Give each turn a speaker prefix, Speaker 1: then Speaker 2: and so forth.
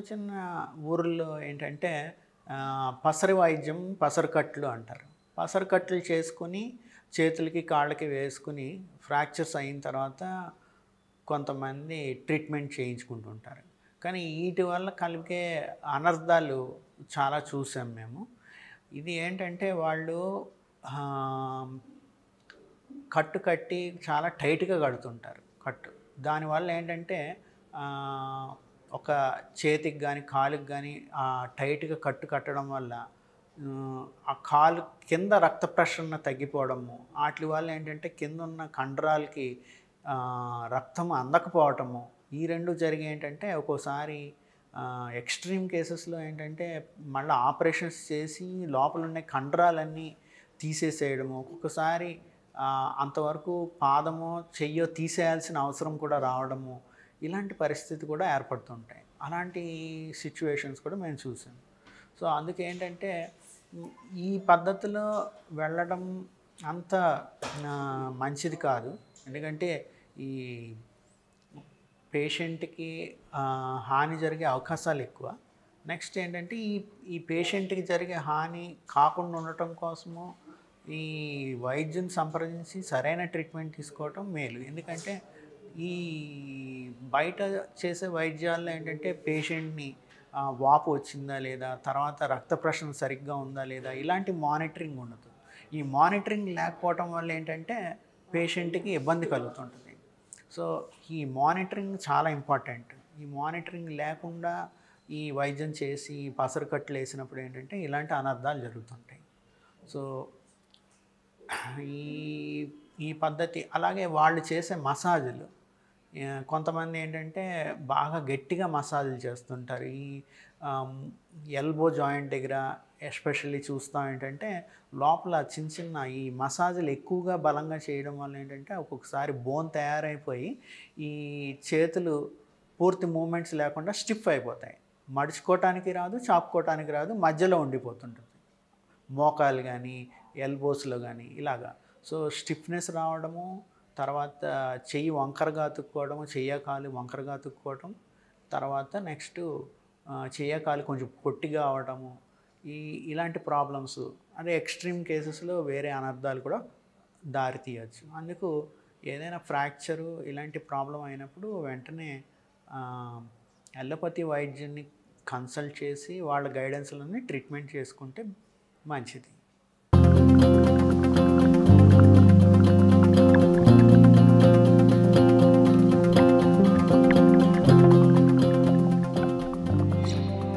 Speaker 1: చిన్న ఊర్లో ఏంటంటే పసరు వైద్యం, పసరు కట్లు అంటారు. పసరు కట్లు చేసుకొని చేతులకి, కాళ్ళకి వేసుకొని ఫ్రాక్చర్స్ అయిన తర్వాత కొంతమంది ట్రీట్మెంట్ చేయించుకుంటుంటారు. కానీ వీటి వల్ల కలిగే అనర్థాలు చాలా చూసాం మేము. ఇది ఏంటంటే వాళ్ళు కట్టు కట్టి చాలా టైట్‌గా కడుతుంటారు కట్టు. దానివల్ల ఏంటంటే ఒక చేతికి గానీ, కాలుకి గానీ టైట్‌గా కట్టు కట్టడం వల్ల ఆ కాలు కింద రక్త ప్రసరణ తగ్గిపోవడము, ఆట్లి వల్ల ఏంటంటే కిందున్న కండరాలకి రక్తం అందకపోవటము, ఈ 2 జరిగి ఏంటంటే ఒక్కోసారి ఎక్స్‌ట్రీమ్ కేసెస్‌లో ఏంటంటే మళ్ళా ఆపరేషన్స్ చేసి లోపలున్న కండరాలన్నీ తీసేసేయడము, ఒక్కొక్కసారి అంతవరకు పాదమో, చెయ్యో తీసేయాల్సిన అవసరం కూడా రావడము, ఇలాంటి పరిస్థితి కూడా ఏర్పడుతుంటాయి. అలాంటి సిట్యుయేషన్స్ కూడా మేము చూసాం. సో అందుకే ఏంటంటే ఈ పద్ధతిలో వెళ్ళడం అంత మంచిది కాదు. ఎందుకంటే ఈ పేషెంట్‌కి హాని జరిగే అవకాశాలు ఎక్కువ. నెక్స్ట్ ఏంటంటే ఈ పేషెంట్‌కి జరిగే హాని కాకుండా ఉండటం కోసము ఈ వైద్యుని సంప్రదించి సరైన ట్రీట్మెంట్ తీసుకోవటం మేలు. ఎందుకంటే ఈ బయట చేసే వైద్యాల్లో ఏంటంటే పేషెంట్‌ని వాపు వచ్చిందా లేదా, తర్వాత రక్త ప్రసరణ సరిగ్గా ఉందా లేదా, ఇలాంటి మానిటరింగ్ ఉండదు. ఈ మానిటరింగ్ లేకపోవటం వల్ల ఏంటంటే పేషెంట్‌కి ఇబ్బంది కలుగుతుంటుంది. సో ఈ మానిటరింగ్ చాలా ఇంపార్టెంట్. ఈ మానిటరింగ్ లేకుండా ఈ వైద్యం చేసి పసరు కట్లు వేసినప్పుడు ఏంటంటే ఇలాంటి అనర్థాలు జరుగుతుంటాయి. సో ఈ ఈ పద్ధతి అలాగే వాళ్ళు చేసే మసాజులు, కొంతమంది ఏంటంటే బాగా గట్టిగా మసాజులు చేస్తుంటారు. ఈ ఎల్బో జాయింట్ దగ్గర ఎస్పెషల్లీ చూస్తాం ఏంటంటే లోపల చిన్న చిన్న ఈ మసాజులు ఎక్కువగా బలంగా చేయడం వల్ల ఏంటంటే ఒక్కొక్కసారి బోన్ తయారైపోయి ఈ చేతులు పూర్తి మూమెంట్స్ లేకుండా స్టిఫ్ అయిపోతాయి. మడుచుకోవటానికి రాదు, చాపుకోవటానికి రాదు, మధ్యలో ఉండిపోతుంటుంది. మోకాలు కానీ, ఎల్బోస్లో కానీ ఇలాగా. సో స్టిఫ్నెస్ రావడము, తర్వాత చెయ్యి వంకరగా అతుక్కోవడము, కాలు వంకరగా అతుక్కోవటం, తర్వాత నెక్స్ట్ కాలు కొంచెం పొట్టిగా అవడము, ఇలాంటి ప్రాబ్లమ్స్. అదే ఎక్స్ట్రీమ్ కేసెస్లో వేరే అనర్థాలు కూడా దారి తీయచ్చు. అందుకు ఏదైనా ఫ్రాక్చరు ఇలాంటి ప్రాబ్లం అయినప్పుడు వెంటనే అలోపతి వైద్యుని కన్సల్ట్ చేసి వాళ్ళ గైడెన్స్‌లోనే ట్రీట్మెంట్ చేసుకుంటే మంచిది.